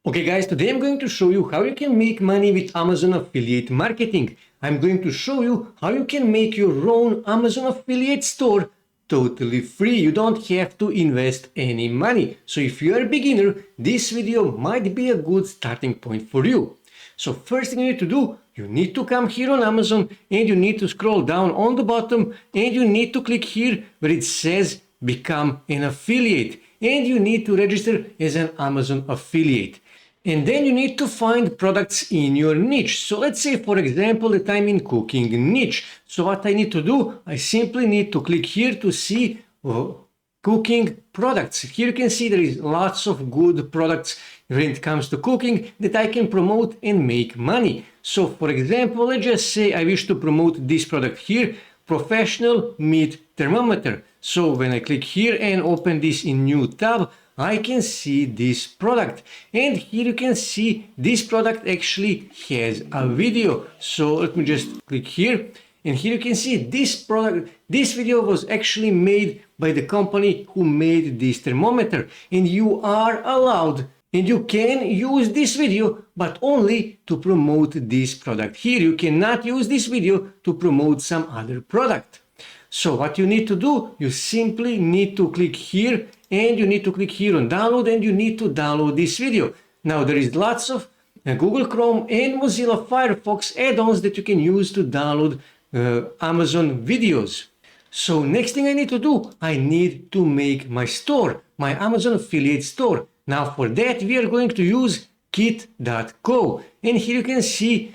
Okay guys, today I'm going to show you how you can make money with Amazon affiliate marketing. I'm going to show you how you can make your own Amazon affiliate store totally free. You don't have to invest any money. So if you are a beginner, this video might be a good starting point for you. So first thing you need to do, you need to come here on Amazon and you need to scroll down on the bottom and you need to click here where it says become an affiliate and you need to register as an Amazon affiliate. And then you need to find products in your niche. So let's say, for example, that I'm in cooking niche. So what I need to do, I simply need to click here to see cooking products. Here you can see there is lots of good products when it comes to cooking that I can promote and make money. So for example, let's just say I wish to promote this product here, professional meat thermometer. So when I click here and open this in new tab, I can see this product, and here you can see this product actually has a video. So let me just click here, and here you can see this product. This video was actually made by the company who made this thermometer, and you are allowed and you can use this video, but only to promote this product here. You cannot use this video to promote some other product. So what you need to do, you simply need to click here and you need to click here on download and you need to download this video. Now there is lots of Google Chrome and Mozilla Firefox add-ons that you can use to download Amazon videos. So next thing I need to do, I need to make my store, my Amazon affiliate store. Now for that we are going to use kit.co, and here you can see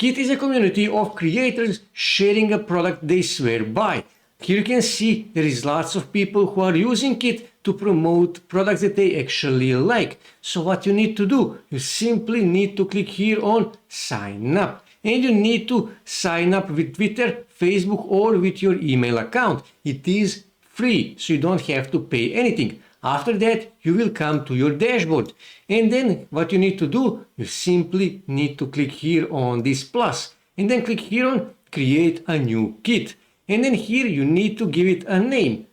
Kit is a community of creators sharing a product they swear by. Here you can see there is lots of people who are using Kit to promote products that they actually like. So what you need to do, you simply need to click here on sign up. And you need to sign up with Twitter, Facebook, or with your email account. It is free, so you don't have to pay anything. After that, you will come to your dashboard. And then what you need to do, you simply need to click here on this plus. And then click here on create a new kit. And then here you need to give it a name.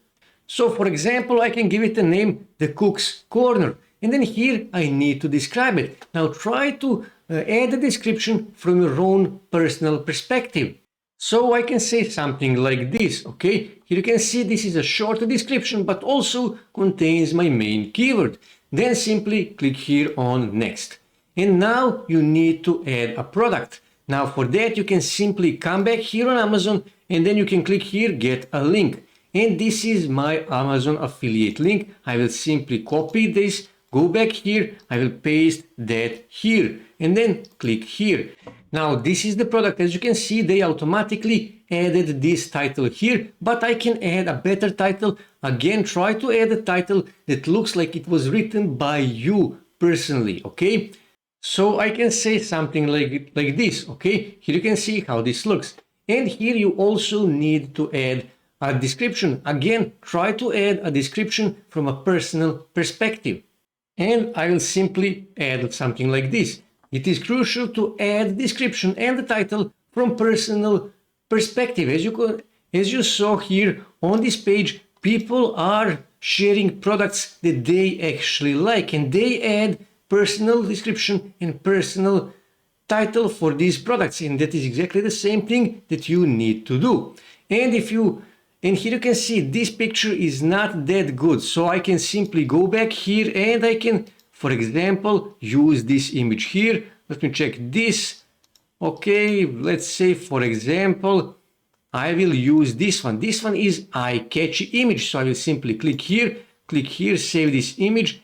So for example, I can give it a name, the Cook's Corner. And then here I need to describe it. Now try to add a description from your own personal perspective. So I can say something like this, okay? Here you can see this is a short description, but also contains my main keyword. Then simply click here on next. And now you need to add a product. Now for that you can simply come back here on Amazon and then you can click here get a link. And this is my Amazon affiliate link. I will simply copy this, go back here, I will paste that here and then click here. Now this is the product. As you can see, they automatically added this title here, but I can add a better title. Again, try to add a title that looks like it was written by you personally, okay? So I can say something like this, okay? Here you can see how this looks. And here you also need to add a description. Again, try to add a description from a personal perspective. And I will simply add something like this. It is crucial to add description and the title from personal perspective. As you saw here on this page, people are sharing products that they actually like, and they add personal description and personal title for these products, and that is exactly the same thing that you need to do. And here you can see this picture is not that good, so I can simply go back here and I can, for example, use this image here. Let me check this. Okay, let's say, for example, I will use this one. This one is eye-catchy image, so I will simply click here, save this image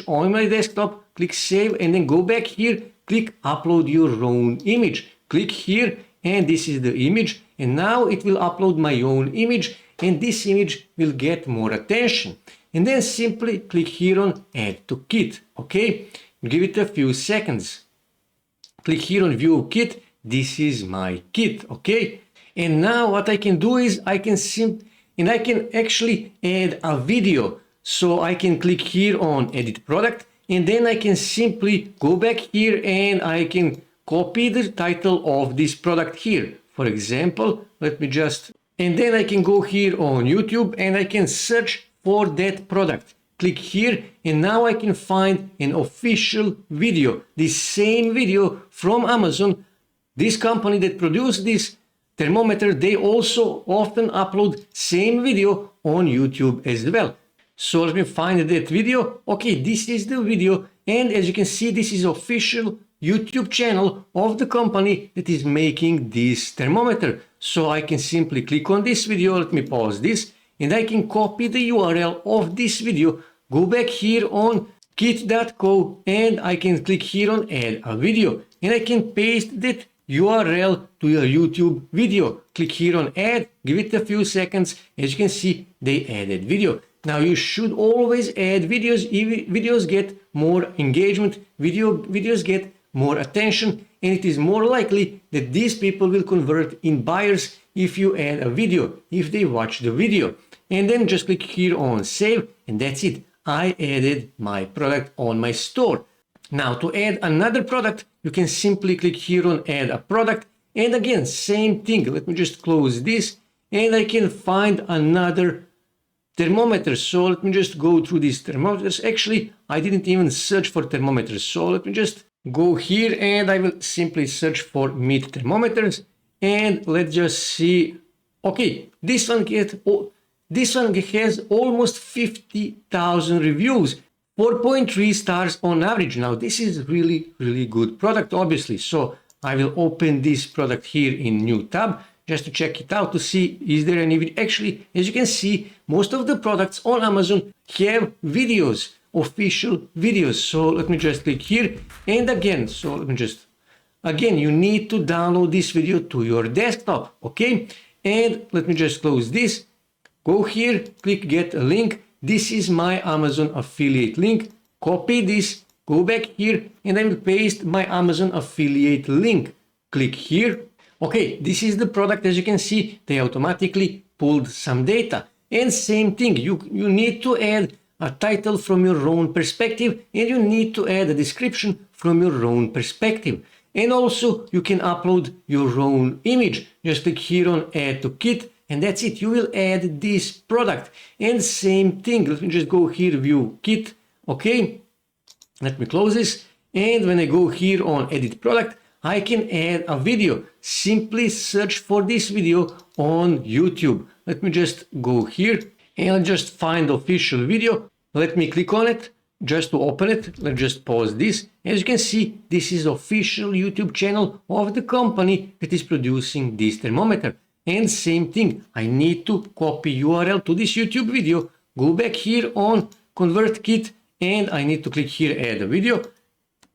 on my desktop, click save, and then go back here, click upload your own image. Click here, and this is the image, and now it will upload my own image, and this image will get more attention. And then simply click here on add to kit, okay? Give it a few seconds. Click here on view kit. This is my kit, okay? And now what I can do is I can actually add a video. So I can click here on edit product, and then I can simply go back here and I can copy the title of this product here. For example, and then I can go here on YouTube and I can search for that product. click here, and now I can find an official video, the same video from Amazon. This company that produced this thermometer, they also often upload same video on YouTube as well. So let me find that video. Okay, this is the video, and as you can see, this is official YouTube channel of the company that is making this thermometer. So I can simply click on this video. Let me pause this, and I can copy the URL of this video, go back here on kit.co, and I can click here on add a video, and I can paste that URL to your YouTube video. Click here on add, give it a few seconds. As you can see, they added video. Now you should always add videos. Videos get more engagement, videos get more attention, and it is more likely that these people will convert in buyers if you add a video, if they watch the video. And then just click here on save, and that's it. I added my product on my store. Now to add another product, you can simply click here on add a product, and again, same thing. Let me just close this, and I can find another thermometer. So let me just go through these thermometers. Actually, I didn't even search for thermometers. So let me just go here, and I will simply search for meat thermometers, and let's just see. Okay, this one has almost 50,000 reviews, 4.3 stars on average. Now this is really good product, obviously. So I will open this product here in new tab just to check it out, to see is there any video. Actually, as you can see, most of the products on Amazon have videos, official videos. So let me just click here, and again, you need to download this video to your desktop. Okay, and let me just close this, go here, click get a link. This is my Amazon affiliate link. Copy this, go back here, and I will paste my Amazon affiliate link. Click here. Okay, this is the product. As you can see, they automatically pulled some data. And same thing, you need to add a title from your own perspective, and you need to add a description from your own perspective. And also you can upload your own image. Just click here on add to kit, and that's it. You will add this product. And same thing, let me just go here, view kit. Okay, let me close this. And when I go here on edit product, I can add a video. Simply search for this video on YouTube. Let me just go here, and I'll just find the official video. Let me click on it just to open it. Let's just pause this. As you can see, this is official YouTube channel of the company that is producing this thermometer. And same thing, I need to copy URL to this YouTube video, go back here on convert kit, and I need to click here add a video,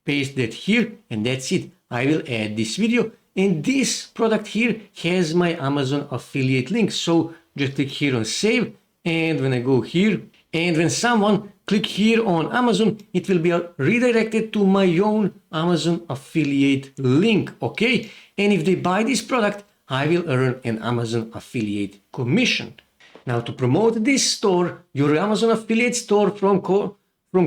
paste that here, and that's it. I will add this video, and this product here has my Amazon affiliate link. So just click here on save, and when I go here, and when someone click here on Amazon, it will be redirected to my own Amazon affiliate link. Okay, and if they buy this product, I will earn an Amazon affiliate commission. Now to promote this store, your Amazon affiliate store from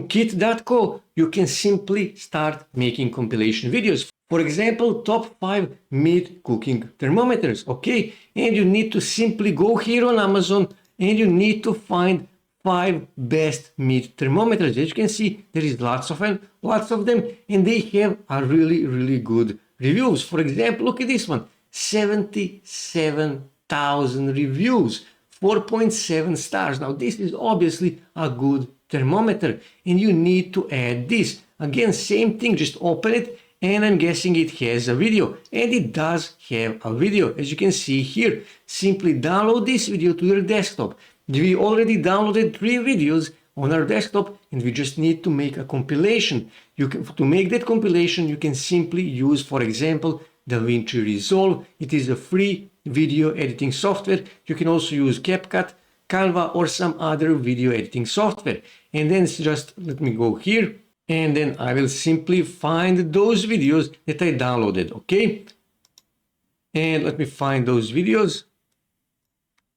kit.co, you can simply start making compilation videos. For example, top 5 meat cooking thermometers. Okay, and you need to simply go here on Amazon, and you need to find 5 best meat thermometers. As you can see, there is lots of them, and they have a really good reviews. For example, look at this one, 77,000 reviews, 4.7 stars. Now this is obviously a good thermometer, and you need to add this. Again, same thing, just open it, and I'm guessing it has a video, and it does have a video. As you can see here, simply download this video to your desktop. We already downloaded 3 videos on our desktop, and we just need to make a compilation. To make that compilation, you can simply use, for example, DaVinci Resolve. It is a free video editing software. You can also use CapCut, Canva, or some other video editing software. And then just let me go here, and then I will simply find those videos that I downloaded. Okay, and let me find those videos.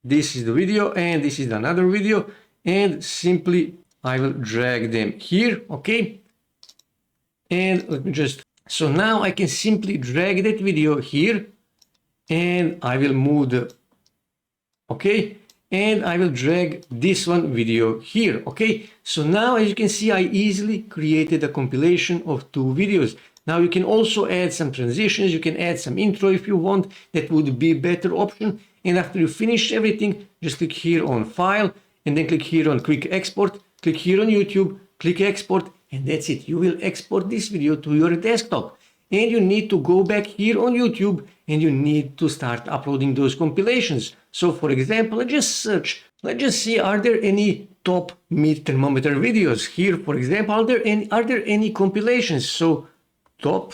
This is the video, and this is another video, and simply I will drag them here. Okay, and let me just, so now I can simply drag that video here, and I will move the, okay, and I will drag this one video here. Okay, so now as you can see, I easily created a compilation of 2 videos. Now you can also add some transitions, you can add some intro if you want, that would be a better option. And after you finish everything, just click here on File, and then click here on Quick Export, click here on YouTube, click Export, and that's it. You will export this video to your desktop. And you need to go back here on YouTube and you need to start uploading those compilations. So for example, let's just search. Let's just see, are there any top meat thermometer videos? Here, for example, are there any compilations? So top,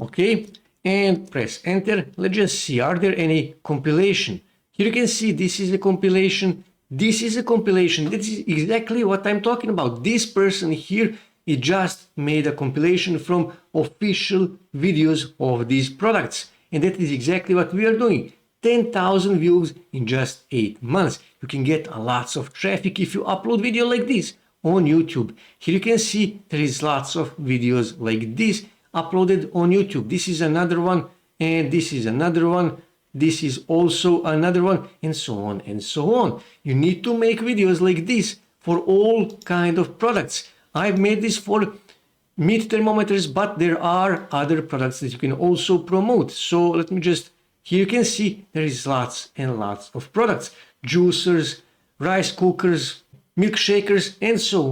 okay, and press enter. Let's just see, are there any compilation? Here you can see this is a compilation. This is a compilation. This is exactly what I'm talking about. This person here, he just made a compilation from official videos of these products. And that is exactly what we are doing. 10,000 views in just 8 months. You can get lots of traffic if you upload video like this on YouTube. Here you can see there is lots of videos like this uploaded on YouTube. This is another one, and this is another one. This is also another one, and so on and so on. You need to make videos like this for all kind of products. I've made this for meat thermometers, but there are other products that you can also promote. So let me just, here you can see there is lots and lots of products. Juicers, rice cookers, milkshakers, and so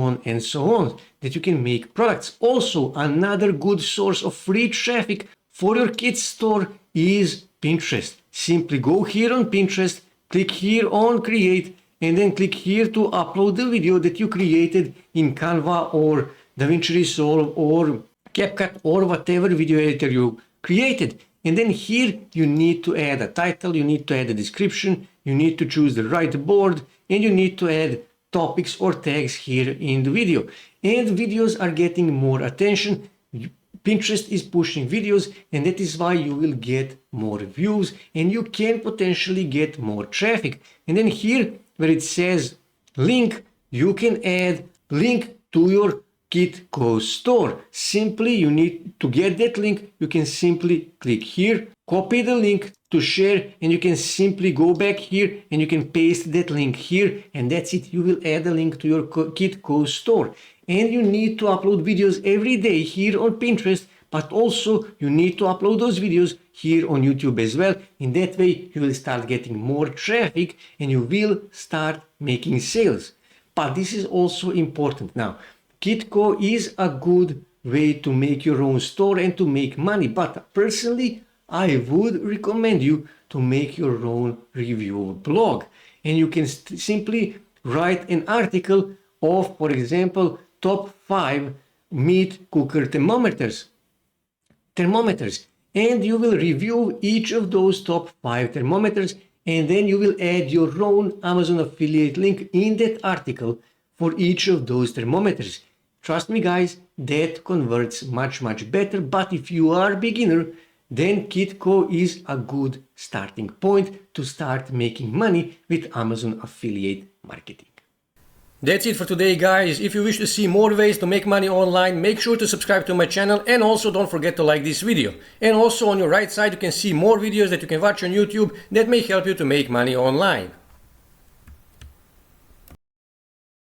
on, that you can make products. Also, another good source of free traffic for your kids store is Pinterest. Simply go here on Pinterest, click here on create, and then click here to upload the video that you created in Canva or DaVinci Resolve or CapCut or whatever video editor you created. And then here you need to add a title, you need to add a description, you need to choose the right board, and you need to add topics or tags here in the video. And videos are getting more attention. Pinterest is pushing videos, and that is why you will get more views and you can potentially get more traffic. And then here where it says link, you can add link to your Kitco store. Simply you need to get that link, you can simply click here, copy the link to share, and you can simply go back here and you can paste that link here, and that's it. You will add a link to your Kitco store. And you need to upload videos every day here on Pinterest, but also you need to upload those videos here on YouTube as well. In that way you will start getting more traffic and you will start making sales. But this is also important. Now, Kitco is a good way to make your own store and to make money, but personally I would recommend you to make your own review blog, and you can simply write an article of, for example, top 5 meat cooker thermometers, and you will review each of those top 5 thermometers, and then you will add your own Amazon affiliate link in that article for each of those thermometers. Trust me guys, that converts much better, but if you are a beginner, then Kitco is a good starting point to start making money with Amazon affiliate marketing. That's it for today guys. If you wish to see more ways to make money online, make sure to subscribe to my channel, and also don't forget to like this video. And also on your right side you can see more videos that you can watch on YouTube that may help you to make money online.